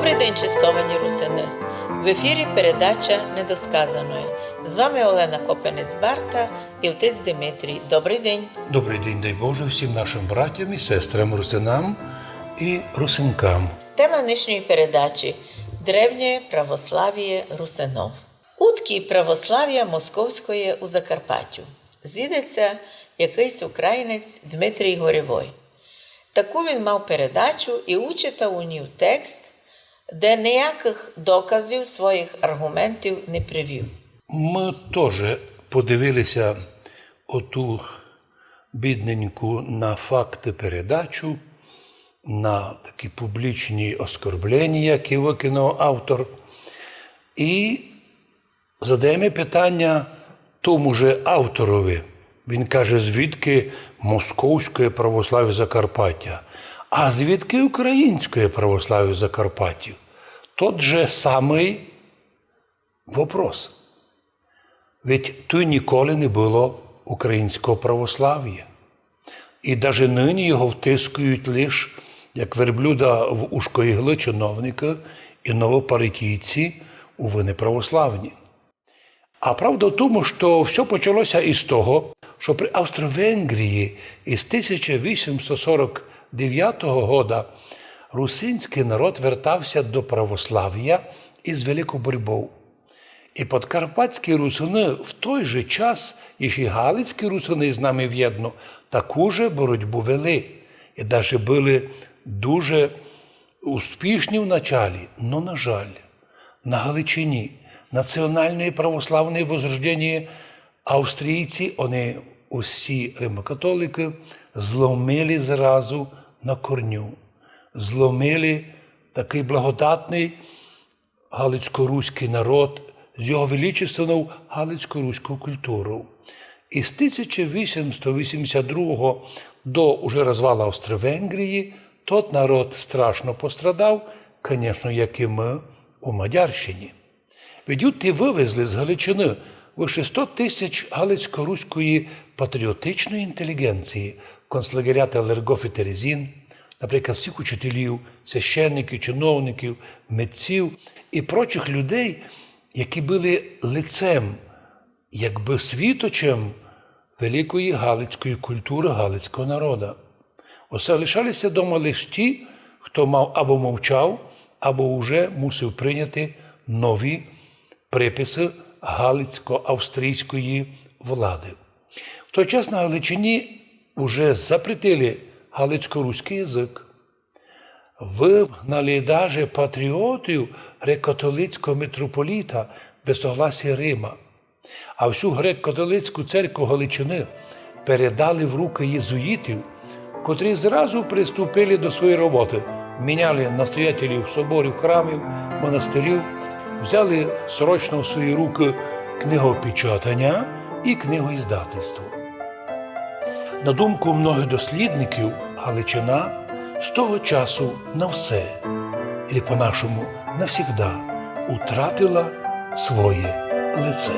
Добрий день, чистовані русини! В ефірі передача «Недосказаної». З вами Олена Копенець-Барта і отець Димитрій. Добрий день! Добрий день, дай Боже, всім нашим братям і сестрам, русинам і русинкам. Тема нинішньої передачі – древнє православ'я русинов. Утки православ'я московської у Закарпаттю. Звідеться якийсь українець Дмитрій Горєвой. Таку він мав передачу і учитав у ній текст, де ніяких доказів своїх аргументів не привів. Ми теж подивилися оту бідненьку на факти передачу, на такі публічні оскорблення, які викинув автор. І задаємо питання тому же авторові. Він каже, звідки московське православ'я Закарпаття, а звідки українське православ'я Закарпаття? Тот же самий вопрос. Ведь тут ніколи не було українського православ'я. І навіть нині його втискують лише, як верблюда в ушко ігли чиновника і новопаритійці у вини православні. А правда в тому, що все почалося із того, що при Австро-Венгрії із 1849 року русинський народ вертався до православ'я із великою боротьбою. І подкарпатські русини в той же час, і галицькі русини з нами в'єдно, таку же боротьбу вели. І навіть були дуже успішні в началі. Но, на жаль, на Галичині національне православне возрождення австрійці, вони усі римокатолики, зломили зразу на корню. Зломили такий благодатний галицько-руський народ з його величественною галицько-руською культурою. І з 1882 до уже розвалу Австро-Венгрії тот народ страшно пострадав, звісно, як і ми у Мадярщині. Ведь ті вивезли з Галичини вище 100 тисяч галицько-руської патріотичної інтелігенції, концлагеря Лергов і Терезін, наприклад, всіх учителів, священників, чиновників, митців і прочих людей, які були лицем, якби світочем великої галицької культури, галицького народу. Оце лишалися дома лише ті, хто мав або мовчав, або вже мусив прийняти нові приписи галицько-австрійської влади. В той час на Галичині вже запретили галицько-руський язик. Вигнали навіть патріотів греко-католицького митрополіта без согласия Рима. А всю греко-католицьку церкву Галичини передали в руки єзуїтів, котрі зразу приступили до своєї роботи. Міняли настоятелів соборів, храмів, монастирів, взяли срочно в свої руки книгопечатання і книгоіздательство. На думку многих дослідників, Галичина з того часу на все, і по-нашому навсігда, утратила своє лице.